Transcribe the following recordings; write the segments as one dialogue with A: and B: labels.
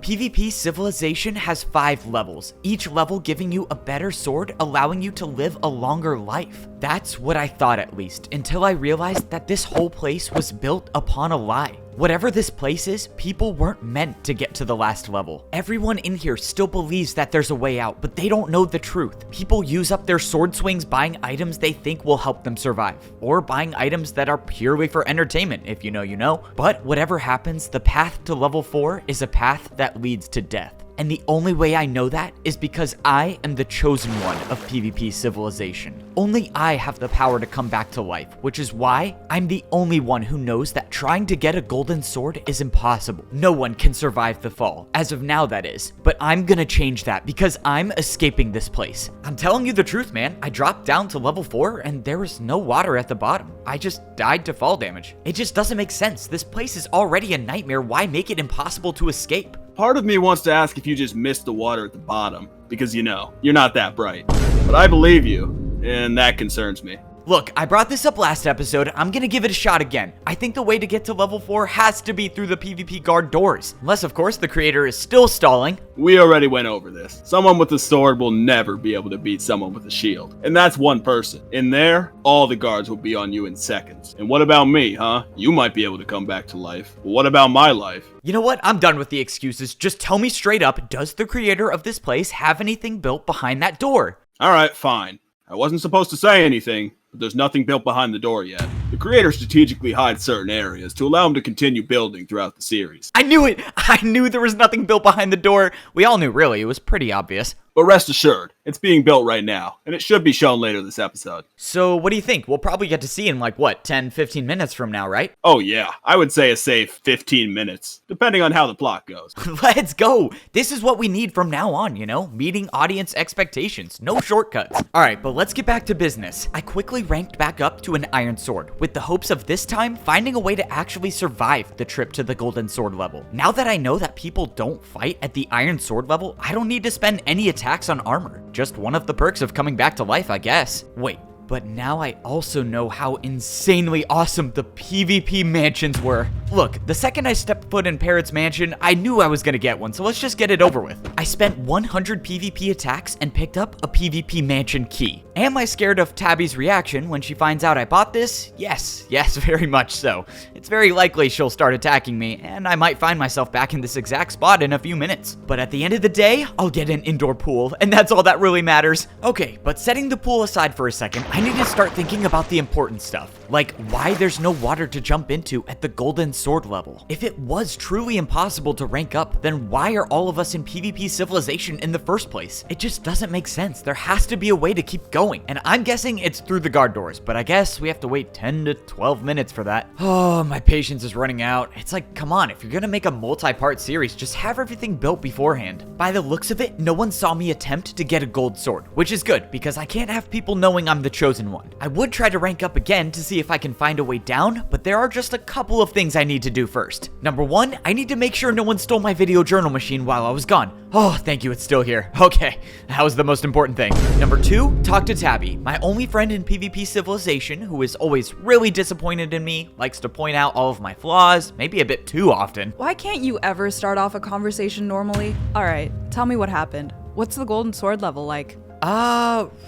A: PvP Civilization has 5 levels, each level giving you a better sword, allowing you to live a longer life. That's what I thought, at least, until I realized that this whole place was built upon a lie. Whatever this place is, people weren't meant to get to the last level. Everyone in here still believes that there's a way out, but they don't know the truth. People use up their sword swings buying items they think will help them survive, or buying items that are purely for entertainment, if you know you know. But whatever happens, the path to level 4 is a path that leads to death. And the only way I know that is because I am the chosen one of PvP Civilization. Only I have the power to come back to life, which is why I'm the only one who knows that trying to get a golden sword is impossible. No one can survive the fall, as of now that is. But I'm gonna change that because I'm escaping this place. I'm telling you the truth, man. I dropped down to level 4 and there was no water at the bottom. I just died to fall damage. It just doesn't make sense. This place is already a nightmare. Why make it impossible to escape?
B: Part of me wants to ask if you just missed the water at the bottom, because you know, you're not that bright. But I believe you, and that concerns me.
A: Look, I brought this up last episode. I'm gonna give it a shot again. I think the way to get to level 4 has to be through the PvP guard doors. Unless, of course, the creator is still stalling.
B: We already went over this. Someone with a sword will never be able to beat someone with a shield. And that's one person. In there, all the guards will be on you in seconds. And what about me, huh? You might be able to come back to life. But what about my life?
A: You know what? I'm done with the excuses. Just tell me straight up, does the creator of this place have anything built behind that door?
B: Alright, fine. I wasn't supposed to say anything, but there's nothing built behind the door yet. The creator strategically hides certain areas to allow him to continue building throughout the series.
A: I knew it! I knew there was nothing built behind the door. We all knew, really. It was pretty obvious.
B: But rest assured, it's being built right now, and it should be shown later this episode.
A: So, what do you think? We'll probably get to see in like, what, 10, 15 minutes from now, right?
B: Oh yeah, I would say a safe 15 minutes, depending on how the plot goes.
A: Let's go! This is what we need from now on, you know? Meeting audience expectations, no shortcuts. Alright, but let's get back to business. I quickly ranked back up to an iron sword, with the hopes of this time finding a way to actually survive the trip to the golden sword level. Now that I know that people don't fight at the iron sword level, I don't need to spend any attacks on armor. Just one of the perks of coming back to life, I guess. Wait, but now I also know how insanely awesome the PvP mansions were. Look, the second I stepped foot in Parrot's mansion, I knew I was gonna get one, so let's just get it over with. I spent 100 PvP attacks and picked up a PvP mansion key. Am I scared of Tabby's reaction when she finds out I bought this? Yes, very much so. It's very likely she'll start attacking me, and I might find myself back in this exact spot in a few minutes. But at the end of the day, I'll get an indoor pool, and that's all that really matters. Okay, but setting the pool aside for a second, I need to start thinking about the important stuff. Like, why there's no water to jump into at the golden sword level. If it was truly impossible to rank up, then why are all of us in PvP Civilization in the first place? It just doesn't make sense. There has to be a way to keep going. And I'm guessing it's through the guard doors, but I guess we have to wait 10 to 12 minutes for that. Oh, my patience is running out. It's like, come on, if you're gonna make a multi-part series, just have everything built beforehand. By the looks of it, no one saw me attempt to get a gold sword, which is good because I can't have people knowing I'm the chosen one. I would try to rank up again to see if I can find a way down, but there are just a couple of things I need to do first. Number 1, I need to make sure no one stole my video journal machine while I was gone. Oh, thank you, it's still here. Okay, that was the most important thing. Number 2, talk to Tabby, my only friend in PvP Civilization, who is always really disappointed in me, likes to point out all of my flaws, maybe a bit too often.
C: Why can't you ever start off a conversation normally? Alright, tell me what happened. What's the golden sword level like?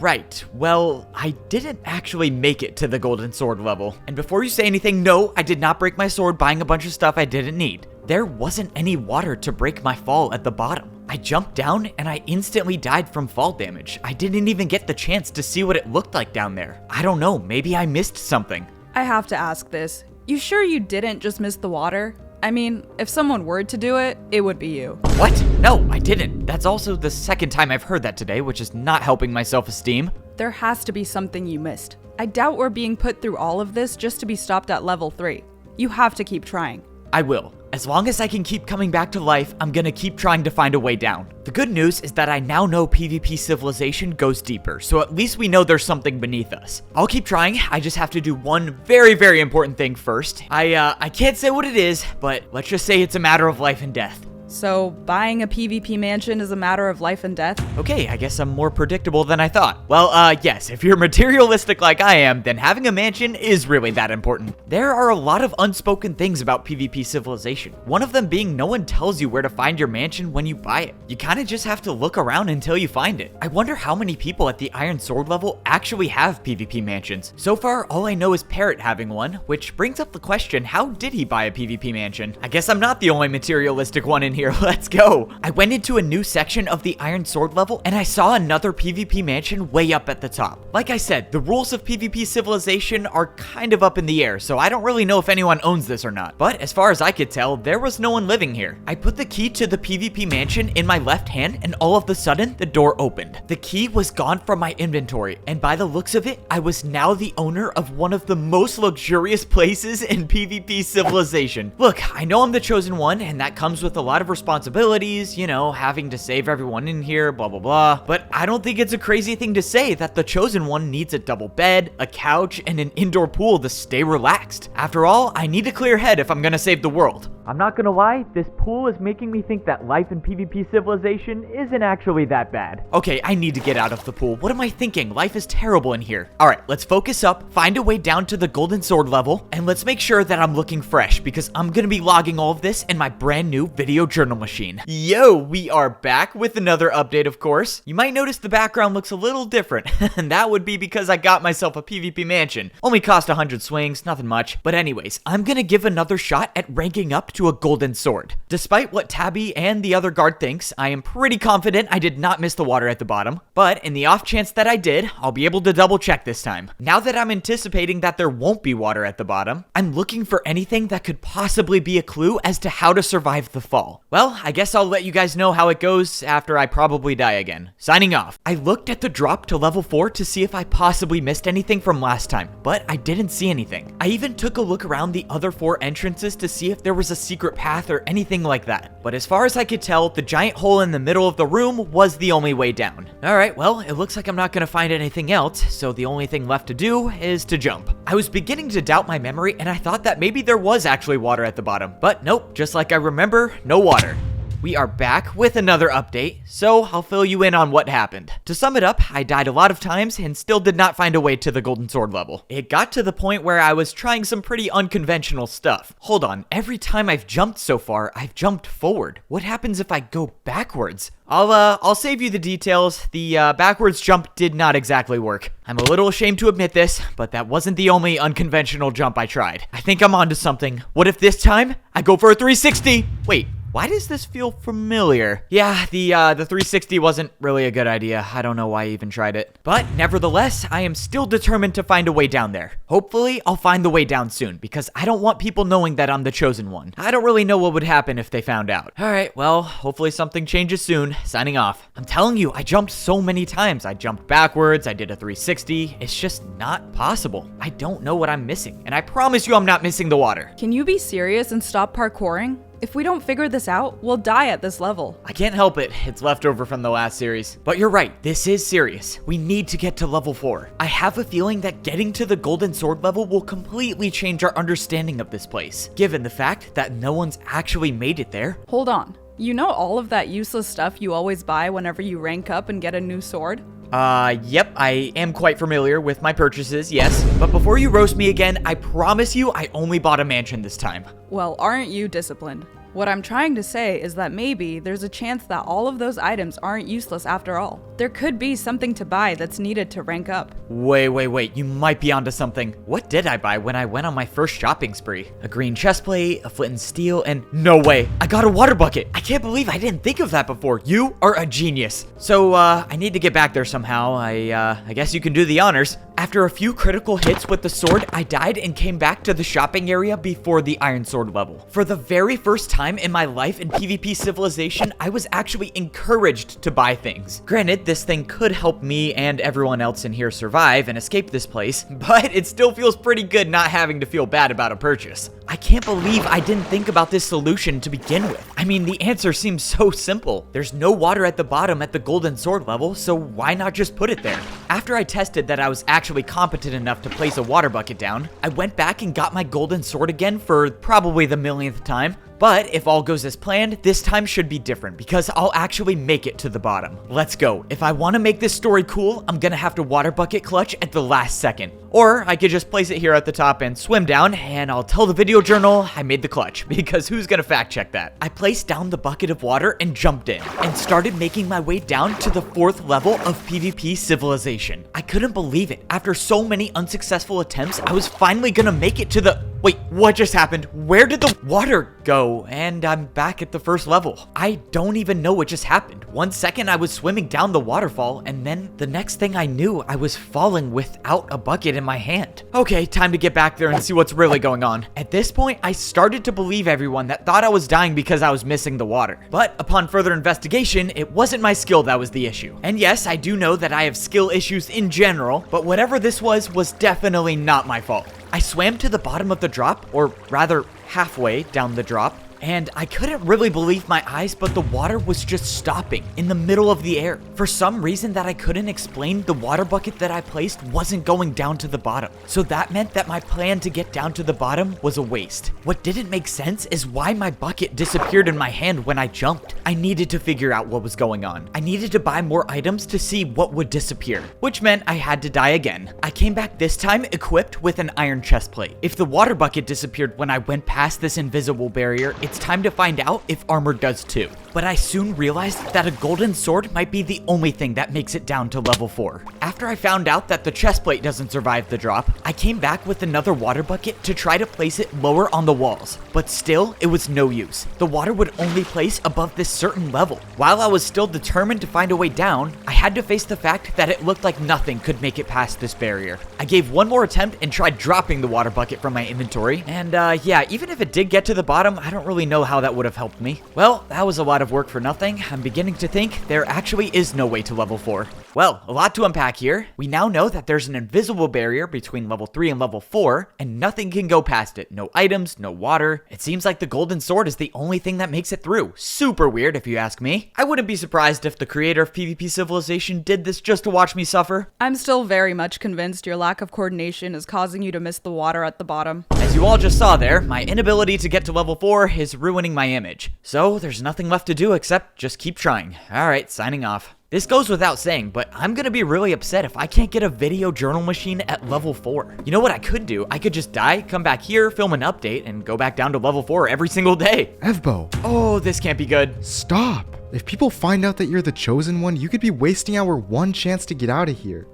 A: Right. Well, I didn't actually make it to the golden sword level. And before you say anything, no, I did not break my sword buying a bunch of stuff I didn't need. There wasn't any water to break my fall at the bottom. I jumped down and I instantly died from fall damage. I didn't even get the chance to see what it looked like down there. I don't know, maybe I missed something.
C: I have to ask this. You sure you didn't just miss the water? I mean, if someone were to do it, it would be you.
A: What? No, I didn't. That's also the second time I've heard that today, which is not helping my self-esteem.
C: There has to be something you missed. I doubt we're being put through all of this just to be stopped at level 3. You have to keep trying.
A: I will. As long as I can keep coming back to life, I'm gonna keep trying to find a way down. The good news is that I now know PvP Civilization goes deeper, so at least we know there's something beneath us. I'll keep trying, I just have to do one very important thing first. I can't say what it is, but let's just say it's a matter of life and death.
C: So, buying a PvP mansion is a matter of life and death?
A: Okay, I guess I'm more predictable than I thought. Well, yes, if you're materialistic like I am, then having a mansion is really that important. There are a lot of unspoken things about PvP Civilization. One of them being no one tells you where to find your mansion when you buy it. You kind of just have to look around until you find it. I wonder how many people at the Iron Sword level actually have PvP mansions. So far, all I know is Parrot having one, which brings up the question, how did he buy a PvP mansion? I guess I'm not the only materialistic one in here. Let's go. I went into a new section of the Iron Sword level and I saw another PvP mansion way up at the top. Like I said, the rules of PvP Civilization are kind of up in the air, so I don't really know if anyone owns this or not. But as far as I could tell, there was no one living here. I put the key to the PvP mansion in my left hand and all of a sudden, the door opened. The key was gone from my inventory, and by the looks of it, I was now the owner of one of the most luxurious places in PvP Civilization. Look, I know I'm the chosen one, and that comes with a lot of responsibilities, you know, having to save everyone in here, blah, blah, blah. But I don't think it's a crazy thing to say that the chosen one needs a double bed, a couch, and an indoor pool to stay relaxed. After all, I need a clear head if I'm gonna save the world. I'm not gonna lie, this pool is making me think that life in PvP Civilization isn't actually that bad. Okay, I need to get out of the pool. What am I thinking? Life is terrible in here. Alright, let's focus up, find a way down to the Golden Sword level, and let's make sure that I'm looking fresh because I'm gonna be logging all of this in my brand new video journal machine. Yo, we are back with another update, of course. You might notice the background looks a little different, and that would be because I got myself a PvP mansion. Only cost 100 swings, nothing much. But anyways, I'm gonna give another shot at ranking up to a golden sword. Despite what Tabby and the other guard thinks, I am pretty confident I did not miss the water at the bottom. But in the off chance that I did, I'll be able to double check this time. Now that I'm anticipating that there won't be water at the bottom, I'm looking for anything that could possibly be a clue as to how to survive the fall. Well, I guess I'll let you guys know how it goes after I probably die again. Signing off. I looked at the drop to level 4 to see if I possibly missed anything from last time, but I didn't see anything. I even took a look around the other 4 entrances to see if there was a secret path or anything like that. But as far as I could tell, the giant hole in the middle of the room was the only way down. Alright, well, it looks like I'm not gonna find anything else, so the only thing left to do is to jump. I was beginning to doubt my memory and I thought that maybe there was actually water at the bottom, but nope, just like I remember, no water. We are back with another update, so I'll fill you in on what happened. To sum it up, I died a lot of times and still did not find a way to the Golden Sword level. It got to the point where I was trying some pretty unconventional stuff. Hold on, every time I've jumped so far, I've jumped forward. What happens if I go backwards? I'll save you the details. The backwards jump did not exactly work. I'm a little ashamed to admit this, but that wasn't the only unconventional jump I tried. I think I'm onto something. What if this time I go for a 360? Wait. Why does this feel familiar? Yeah, the 360 wasn't really a good idea. I don't know why I even tried it. But nevertheless, I am still determined to find a way down there. Hopefully, I'll find the way down soon because I don't want people knowing that I'm the chosen one. I don't really know what would happen if they found out. Alright, well, hopefully something changes soon. Signing off. I'm telling you, I jumped so many times. I jumped backwards, I did a 360. It's just not possible. I don't know what I'm missing. And I promise you I'm not missing the water.
C: Can you be serious and stop parkouring? If we don't figure this out, we'll die at this level.
A: I can't help it. It's leftover from the last series. But you're right. This is serious. We need to get to level 4. I have a feeling that getting to the Golden Sword level will completely change our understanding of this place, given the fact that no one's actually made it there.
C: Hold on. You know all of that useless stuff you always buy whenever you rank up and get a new sword?
A: Yep, I am quite familiar with my purchases, yes. But before you roast me again, I promise you I only bought a mansion this time.
C: Well, aren't you disciplined? What I'm trying to say is that maybe there's a chance that all of those items aren't useless after all. There could be something to buy that's needed to rank up.
A: Wait, you might be onto something. What did I buy when I went on my first shopping spree? A green chestplate, a flint and steel, and no way, I got a water bucket. I can't believe I didn't think of that before. You are a genius. So, I need to get back there somehow. I guess you can do the honors. After a few critical hits with the sword, I died and came back to the shopping area before the Iron Sword level. For the very first time in my life in PvP Civilization, I was actually encouraged to buy things. Granted, this thing could help me and everyone else in here survive and escape this place, but it still feels pretty good not having to feel bad about a purchase. I can't believe I didn't think about this solution to begin with. I mean, the answer seems so simple. There's no water at the bottom at the Golden Sword level, so why not just put it there? After I tested that I was actually competent enough to place a water bucket down, I went back and got my Golden Sword again for probably the millionth time. But if all goes as planned, this time should be different because I'll actually make it to the bottom. Let's go. If I want to make this story cool, I'm gonna have to water bucket clutch at the last second. Or I could just place it here at the top and swim down, and I'll tell the video journal I made the clutch, because who's gonna fact check that? I placed down the bucket of water and jumped in, and started making my way down to the 4th level of PvP civilization. I couldn't believe it. After so many unsuccessful attempts, I was finally gonna make it to the... Wait, what just happened? Where did the water go? And I'm back at the 1st level. I don't even know what just happened. 1 second I was swimming down the waterfall, and then the next thing I knew, I was falling without a bucket in my hand. Okay, time to get back there and see what's really going on. At this point, I started to believe everyone that thought I was dying because I was missing the water. But upon further investigation, it wasn't my skill that was the issue. And yes, I do know that I have skill issues in general, but whatever this was definitely not my fault. I swam to the bottom of the drop, or rather halfway down the drop, and I couldn't really believe my eyes, but the water was just stopping in the middle of the air. For some reason that I couldn't explain, the water bucket that I placed wasn't going down to the bottom. So that meant that my plan to get down to the bottom was a waste. What didn't make sense is why my bucket disappeared in my hand when I jumped. I needed to figure out what was going on. I needed to buy more items to see what would disappear, which meant I had to die again. I came back this time equipped with an iron chest plate. If the water bucket disappeared when I went past this invisible barrier, it's time to find out if armor does too. But I soon realized that a golden sword might be the only thing that makes it down to level 4. After I found out that the chest plate doesn't survive the drop, I came back with another water bucket to try to place it lower on the walls. But still, it was no use. The water would only place above this certain level. While I was still determined to find a way down, I had to face the fact that it looked like nothing could make it past this barrier. I gave one more attempt and tried dropping the water bucket from my inventory, and yeah, even if it did get to the bottom, I don't really know how that would have helped me. Well, that was a lot of work for nothing. I'm beginning to think there actually is no way to level 4. Well, a lot to unpack here. We now know that there's an invisible barrier between level 3 and level 4, and nothing can go past it. No items, no water. It seems like the golden sword is the only thing that makes it through. Super weird if you ask me. I wouldn't be surprised if the creator of PvP Civilization did this just to watch me suffer.
C: I'm still very much convinced your lack of coordination is causing you to miss the water at the bottom.
A: As you all just saw there, my inability to get to level 4 is ruining my image. So there's nothing left to do except just keep trying. Alright, signing off. This goes without saying, but I'm gonna be really upset if I can't get a video journal machine at level 4. You know what I could do? I could just die, come back here, film an update, and go back down to level 4 every single day.
D: Evbo,
A: Oh, this can't be good.
D: stop. If people find out that you're the chosen one, you could be wasting our one chance to get out of here.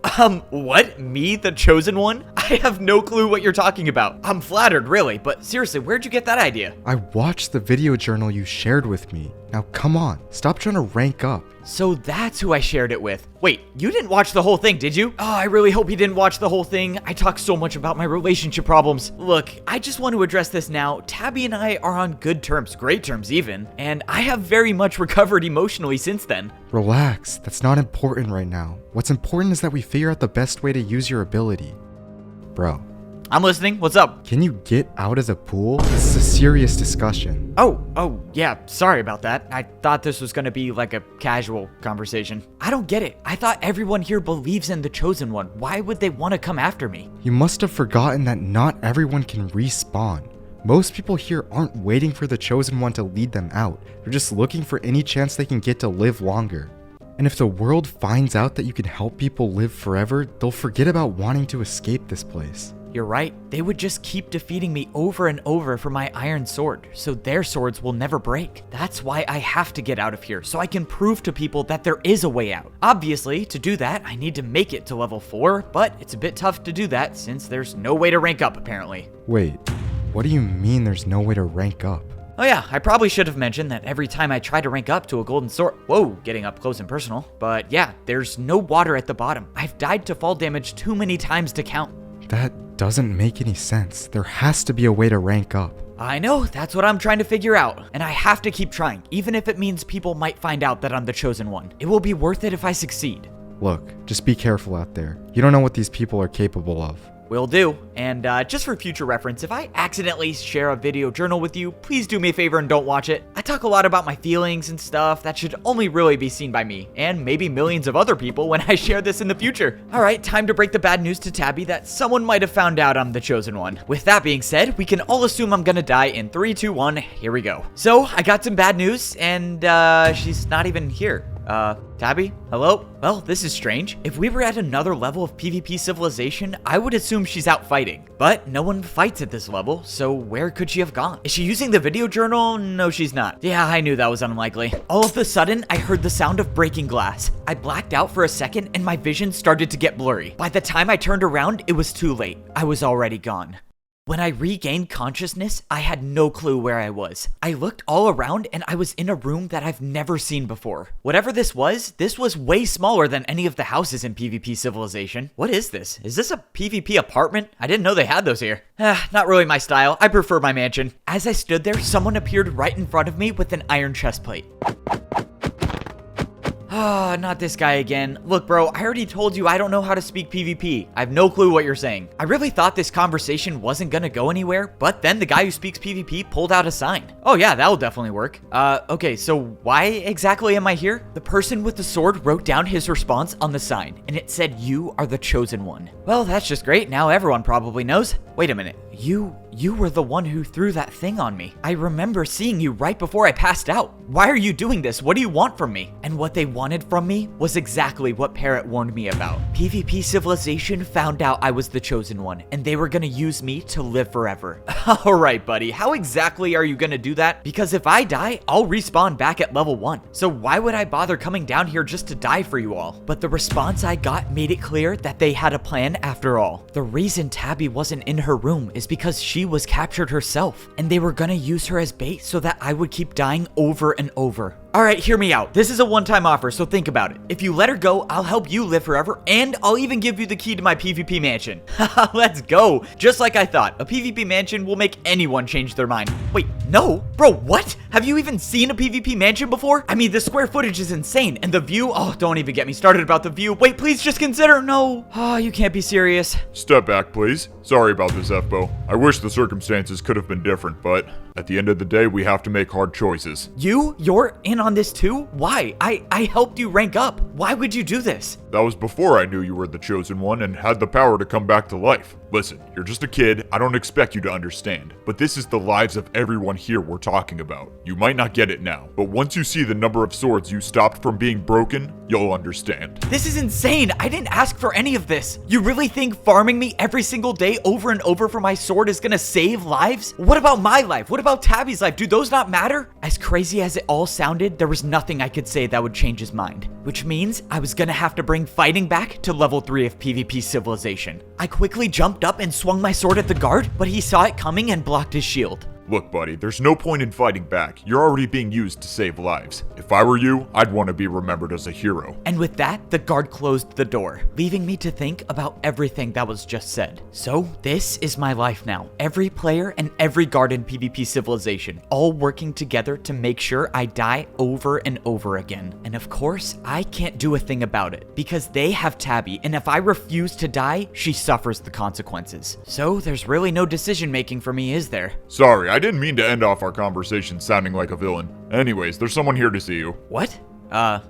A: What? Me, the chosen one? I have no clue what you're talking about. I'm flattered, really, but seriously, where'd you get that idea?
D: I watched the video journal you shared with me. Now come on, stop trying to rank up.
A: So that's who I shared it with. Wait, you didn't watch the whole thing, did you? Oh, I really hope you didn't watch the whole thing. I talk so much about my relationship problems. Look, I just want to address this now. Tabby and I are on good terms, great terms even, and I have very much recovered emotionally since then.
D: Relax, that's not important right now. What's important is that we figure out the best way to use your ability. Bro,
A: I'm listening. What's up?
D: can you get out of the pool? This is a serious discussion.
A: Oh, yeah, sorry about that. I thought this was gonna be like a casual conversation. I don't get it. I thought everyone here believes in the chosen one. Why would they want to come after me?
D: You must have forgotten that not everyone can respawn. Most people here aren't waiting for the chosen one to lead them out. They're just looking for any chance they can get to live longer. And if the world finds out that you can help people live forever, they'll forget about wanting to escape this place.
A: You're right. They would just keep defeating me over and over for my iron sword, so their swords will never break. That's why I have to get out of here, so I can prove to people that there is a way out. Obviously, to do that, I need to make it to level 4, but it's a bit tough to do that since there's no way to rank up apparently.
D: Wait, what do you mean there's no way to rank up?
A: Oh yeah, I probably should have mentioned that every time I try to rank up to a golden sword, whoa, getting up close and personal. But yeah, there's no water at the bottom. I've died to fall damage too many times to count.
D: That doesn't make any sense. There has to be a way to rank up.
A: I know, that's what I'm trying to figure out. And I have to keep trying, even if it means people might find out that I'm the chosen one. It will be worth it if I succeed.
D: Look, just be careful out there. You don't know what these people are capable of.
A: Will do. And just for future reference, if I accidentally share a video journal with you, please do me a favor and don't watch it. I talk a lot about my feelings and stuff that should only really be seen by me, and maybe millions of other people when I share this in the future. Alright, time to break the bad news to Tabby that someone might have found out I'm the chosen one. With that being said, we can all assume I'm gonna die in 3, 2, 1, here we go. So, I got some bad news, and she's not even here. Tabby? Hello? Well, this is strange. If we were at another level of PvP civilization, I would assume she's out fighting. But no one fights at this level, so where could she have gone? Is she using the video journal? No, she's not. Yeah, I knew that was unlikely. All of a sudden, I heard the sound of breaking glass. I blacked out for a second and my vision started to get blurry. By the time I turned around, it was too late. I was already gone. When I regained consciousness, I had no clue where I was. I looked all around and I was in a room that I've never seen before. Whatever this was way smaller than any of the houses in PvP civilization. What is this? Is this a PvP apartment? I didn't know they had those here. Not really my style. I prefer my mansion. As I stood there, someone appeared right in front of me with an iron chest plate. Ah, not this guy again. Look, bro, I already told you I don't know how to speak PvP. I have no clue what you're saying. I really thought this conversation wasn't gonna go anywhere, but then the guy who speaks PvP pulled out a sign. Oh yeah, that'll definitely work. Okay, so why exactly am I here? The person with the sword wrote down his response on the sign, and it said, "You are the chosen one." Well, that's just great. Now everyone probably knows. Wait a minute. You were the one who threw that thing on me. I remember seeing you right before I passed out. Why are you doing this? What do you want from me? And what they wanted from me was exactly what Parrot warned me about. PvP civilization found out I was the chosen one, and they were gonna use me to live forever. Alright, buddy, how exactly are you gonna do that? Because if I die, I'll respawn back at level 1. So why would I bother coming down here just to die for you all? But the response I got made it clear that they had a plan after all. The reason Tabby wasn't in her room is because she was captured herself, and they were gonna use her as bait so that I would keep dying over and over. Alright, hear me out. This is a one-time offer, so think about it. If you let her go, I'll help you live forever, and I'll even give you the key to my PvP mansion. Haha, let's go. Just like I thought, a PvP mansion will make anyone change their mind. Wait, no? Bro, what? Have you even seen a PvP mansion before? I mean, the square footage is insane, and the view, oh, don't even get me started about the view. Wait, please just consider, no. Oh, you can't be serious.
E: Step back, please. Sorry about this, Evbo. I wish the circumstances could have been different, but at the end of the day, we have to make hard choices.
A: You're in on this too? Why? I helped you rank up. Why would you do this?
E: That was before I knew you were the chosen one and had the power to come back to life. Listen, you're just a kid, I don't expect you to understand, but this is the lives of everyone here we're talking about. You might not get it now, but once you see the number of swords you stopped from being broken, you'll understand.
A: This is insane! I didn't ask for any of this! You really think farming me every single day over and over for my sword is gonna save lives? What about my life? What about Tabby's life? Do those not matter? As crazy as it all sounded, there was nothing I could say that would change his mind. Which means I was gonna have to bring fighting back to level 3 of PvP civilization. I quickly jumped up and swung my sword at the guard, but he saw it coming and blocked his shield.
E: Look, buddy, there's no point in fighting back. You're already being used to save lives. If I were you, I'd want to be remembered as a hero.
A: And with that, the guard closed the door, leaving me to think about everything that was just said. So, this is my life now. Every player and every guard in PvP civilization, all working together to make sure I die over and over again. And of course, I can't do a thing about it, because they have Tabby, and if I refuse to die, she suffers the consequences. So, there's really no decision making for me, is there?
E: Sorry, I didn't mean to end off our conversation sounding like a villain. Anyways, there's someone here to see you.
A: What?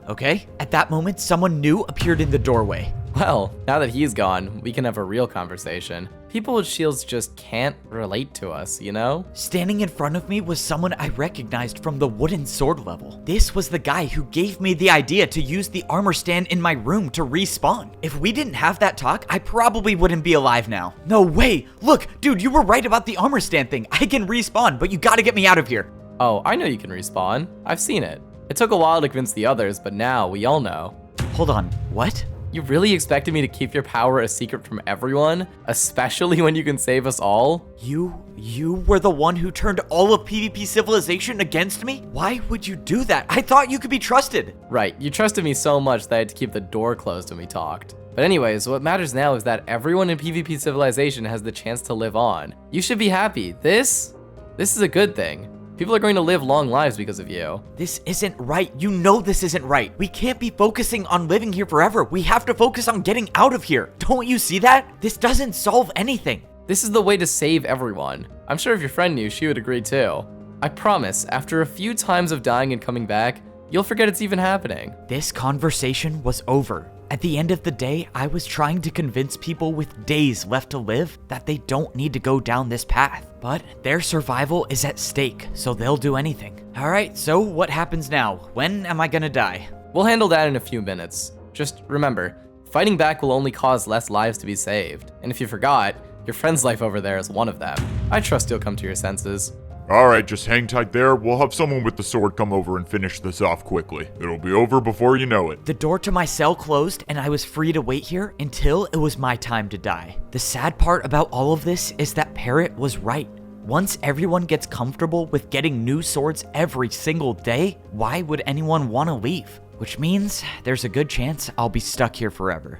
A: Okay. At that moment, someone new appeared in the doorway.
F: Well, now that he's gone, we can have a real conversation. People with shields just can't relate to us, you know?
A: Standing in front of me was someone I recognized from the wooden sword level. This was the guy who gave me the idea to use the armor stand in my room to respawn. If we didn't have that talk, I probably wouldn't be alive now. No way! Look, dude, you were right about the armor stand thing. I can respawn, but you gotta get me out of here.
F: Oh, I know you can respawn. I've seen it. It took a while to convince the others, but now we all know.
A: Hold on, what?
F: You really expected me to keep your power a secret from everyone? Especially when you can save us all?
A: You were the one who turned all of PvP civilization against me? Why would you do that? I thought you could be trusted.
F: Right, you trusted me so much that I had to keep the door closed when we talked. But anyways, what matters now is that everyone in PvP civilization has the chance to live on. You should be happy. This is a good thing. People are going to live long lives because of you.
A: This isn't right. You know this isn't right. We can't be focusing on living here forever. We have to focus on getting out of here. Don't you see that? This doesn't solve anything.
F: This is the way to save everyone. I'm sure if your friend knew, she would agree too. I promise, after a few times of dying and coming back, you'll forget it's even happening.
A: This conversation was over. At the end of the day, I was trying to convince people with days left to live that they don't need to go down this path. But their survival is at stake, so they'll do anything. Alright, so what happens now? When am I gonna die?
F: We'll handle that in a few minutes. Just remember, fighting back will only cause less lives to be saved. And if you forgot, your friend's life over there is one of them. I trust you'll come to your senses.
E: Alright, just hang tight there. We'll have someone with the sword come over and finish this off quickly. It'll be over before you know it.
A: The door to my cell closed and I was free to wait here until it was my time to die. The sad part about all of this is that Parrot was right. Once everyone gets comfortable with getting new swords every single day, why would anyone want to leave? Which means there's a good chance I'll be stuck here forever.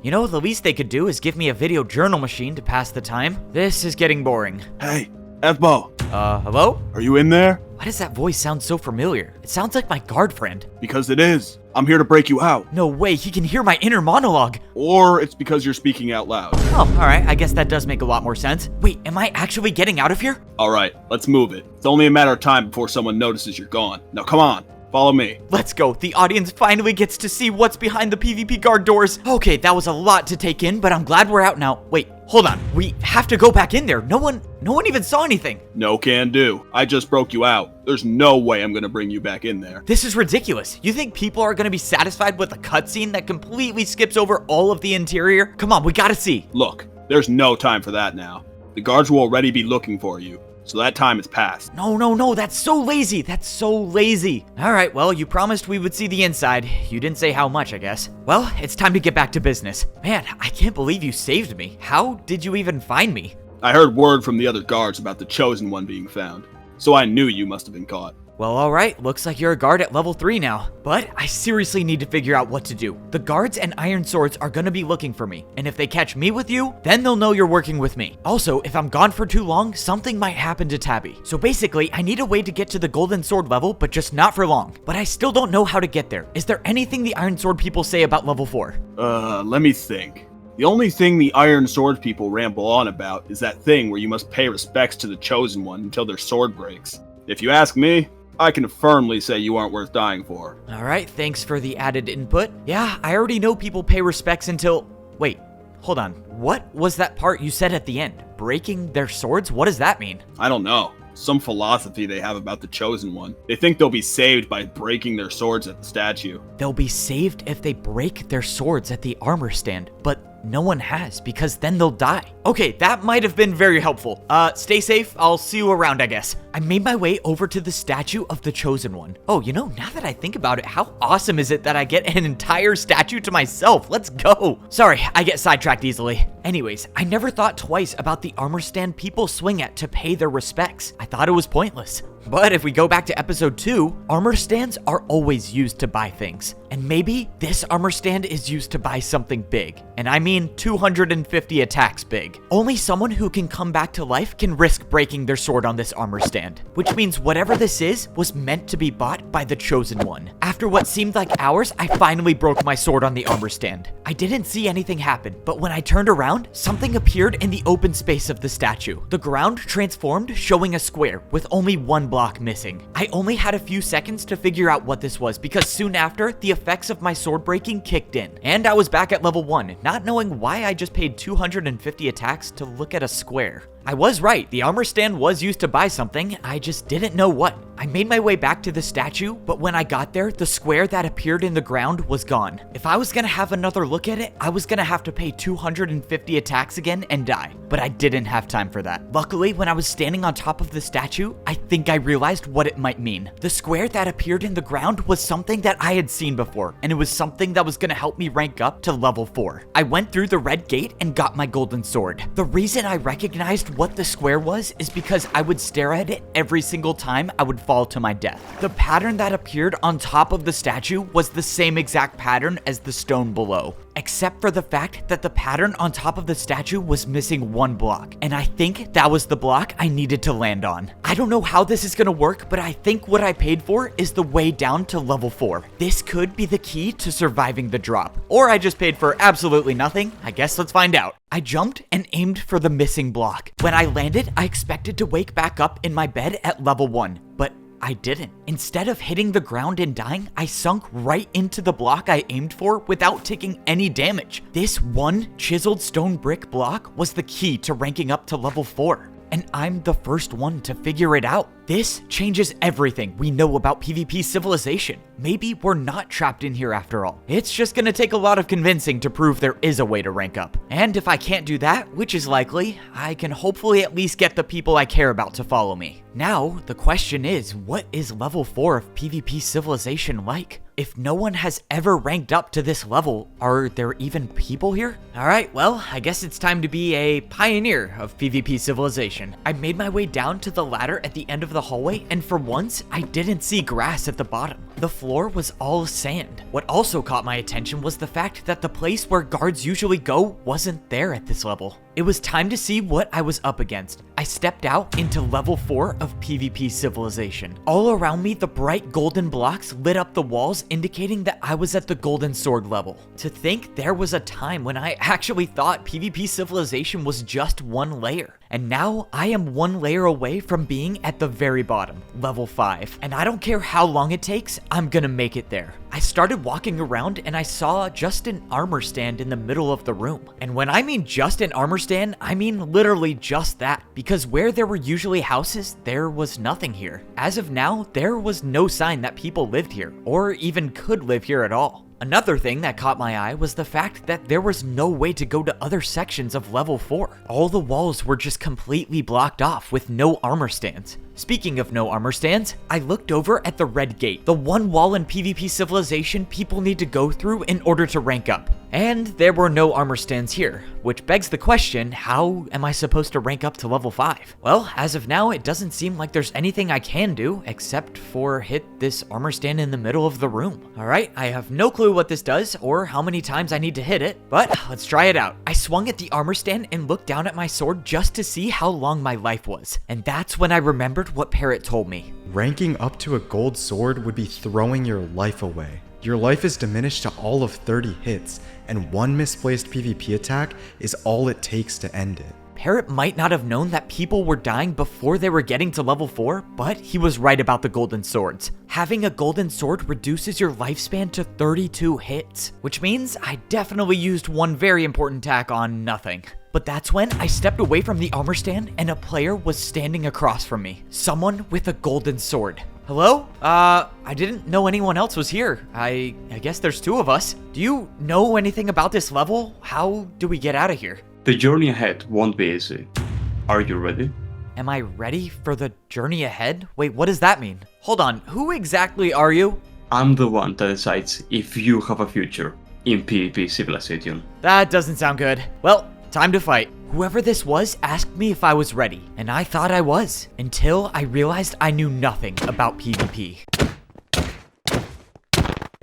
A: You know, the least they could do is give me a video journal machine to pass the time. This is getting boring.
B: Hey, Evbo,
A: Hello?
B: are you in there?
A: Why does that voice sound so familiar? It sounds like my guard friend.
B: Because it is. I'm here to break you out.
A: No way, he can hear my inner monologue.
B: Or it's because you're speaking out loud.
A: Oh, alright, I guess that does make a lot more sense. Wait, am I actually getting out of here?
B: Alright, let's move it. It's only a matter of time before someone notices you're gone. Now come on, follow me.
A: Let's go. The audience finally gets to see what's behind the PvP guard doors. Okay, that was a lot to take in, but I'm glad we're out now. Wait, hold on. We have to go back in there. No one even saw anything.
B: No can do. I just broke you out. There's no way I'm gonna bring you back in there.
A: This is ridiculous. You think people are gonna be satisfied with a cutscene that completely skips over all of the interior? Come on, we gotta see.
B: Look, there's no time for that now. The guards will already be looking for you. So that time has passed.
A: No, that's so lazy. That's so lazy. All right, well, you promised we would see the inside. You didn't say how much, I guess. Well, it's time to get back to business. Man, I can't believe you saved me. How did you even find me?
B: I heard word from the other guards about the Chosen One being found. So I knew you must have been caught.
A: Well, alright, looks like you're a guard at level 3 now. But I seriously need to figure out what to do. The guards and iron swords are gonna be looking for me, and if they catch me with you, then they'll know you're working with me. Also, if I'm gone for too long, something might happen to Tabby. So basically, I need a way to get to the golden sword level, but just not for long. But I still don't know how to get there. Is there anything the iron sword people say about level 4?
B: Let me think. The only thing the Iron Sword people ramble on about is that thing where you must pay respects to the Chosen One until their sword breaks. If you ask me, I can firmly say you aren't worth dying for.
A: Alright, thanks for the added input. Yeah, I already know people pay respects until... Wait, hold on. What was that part you said at the end? Breaking their swords? What does that mean?
B: I don't know. Some philosophy they have about the Chosen One. They think they'll be saved by breaking their swords at the statue.
A: They'll be saved if they break their swords at the armor stand, but no one has, because then they'll die. Okay, that might have been very helpful. Stay safe. I'll see you around, I guess. I made my way over to the statue of the Chosen One. Oh, you know, now that I think about it, how awesome is it that I get an entire statue to myself? Let's go. Sorry, I get sidetracked easily. Anyways, I never thought twice about the armor stand people swing at to pay their respects. I thought it was pointless. But if we go back to episode 2, armor stands are always used to buy things. And maybe this armor stand is used to buy something big. And I mean 250 attacks big. Only someone who can come back to life can risk breaking their sword on this armor stand. Which means whatever this is was meant to be bought by the Chosen One. After what seemed like hours, I finally broke my sword on the armor stand. I didn't see anything happen, but when I turned around, something appeared in the open space of the statue. The ground transformed, showing a square with only one block missing. I only had a few seconds to figure out what this was because soon after, the effects of my sword breaking kicked in, and I was back at level 1, not knowing why I just paid 250 attacks to look at a square. I was right, the armor stand was used to buy something, I just didn't know what. I made my way back to the statue, but when I got there, the square that appeared in the ground was gone. If I was gonna have another look at it, I was gonna have to pay 250 attacks again and die, but I didn't have time for that. Luckily, when I was standing on top of the statue, I think I realized what it might mean. The square that appeared in the ground was something that I had seen before, and it was something that was gonna help me rank up to level 4. I went through the red gate and got my golden sword. The reason I recognized what the square was is because I would stare at it every single time I would fall to my death. The pattern that appeared on top of the statue was the same exact pattern as the stone below, except for the fact that the pattern on top of the statue was missing one block, and I think that was the block I needed to land on. I don't know how this is gonna work, but I think what I paid for is the way down to level 4. This could be the key to surviving the drop. Or I just paid for absolutely nothing. I guess let's find out. I jumped and aimed for the missing block. When I landed, I expected to wake back up in my bed at level 1, but I didn't. Instead of hitting the ground and dying, I sunk right into the block I aimed for without taking any damage. This one chiseled stone brick block was the key to ranking up to level 4. And I'm the first one to figure it out. This changes everything we know about PvP civilization. Maybe we're not trapped in here after all. It's just gonna take a lot of convincing to prove there is a way to rank up. And if I can't do that, which is likely, I can hopefully at least get the people I care about to follow me. Now, the question is, what is level 4 of PvP civilization like? If no one has ever ranked up to this level, are there even people here? Alright, well, I guess it's time to be a pioneer of PvP civilization. I made my way down to the ladder at the end of the hallway, and for once, I didn't see grass at the bottom. The floor was all sand. What also caught my attention was the fact that the place where guards usually go wasn't there at this level. It was time to see what I was up against. I stepped out into level 4 of PvP civilization. All around me, the bright golden blocks lit up the walls, indicating that I was at the golden sword level. To think there was a time when I actually thought PvP civilization was just one layer. And now I am one layer away from being at the very bottom, level 5. And I don't care how long it takes, I'm gonna make it there. I started walking around and I saw just an armor stand in the middle of the room. And when I mean just an armor stand, I mean literally just that, because where there were usually houses, there was nothing here. As of now, there was no sign that people lived here, or even could live here at all. Another thing that caught my eye was the fact that there was no way to go to other sections of level 4. All the walls were just completely blocked off with no armor stands. Speaking of no armor stands, I looked over at the red gate, the one wall in PvP civilization people need to go through in order to rank up. And there were no armor stands here, which begs the question, how am I supposed to rank up to level 5? Well, as of now, it doesn't seem like there's anything I can do except for hit this armor stand in the middle of the room. Alright, I have no clue what this does or how many times I need to hit it, but let's try it out. I swung at the armor stand and looked down at my sword just to see how long my life was. And that's when I remembered what Parrot told me.
D: Ranking up to a gold sword would be throwing your life away. Your life is diminished to all of 30 hits, and one misplaced PvP attack is all it takes to end it.
A: Parrot might not have known that people were dying before they were getting to level 4, but he was right about the golden swords. Having a golden sword reduces your lifespan to 32 hits, which means I definitely used one very important attack on nothing. But that's when I stepped away from the armor stand and a player was standing across from me. Someone with a golden sword. Hello? I didn't know anyone else was here. I guess there's 2 of us. Do you know anything about this level? How do we get out of here?
G: The journey ahead won't be easy. Are you ready?
A: Am I ready for the journey ahead? Wait, what does that mean? Hold on, who exactly are you?
G: I'm the one that decides if you have a future in PvP civilization.
A: That doesn't sound good. Well, time to fight. Whoever this was asked me if I was ready, and I thought I was, until I realized I knew nothing about PvP.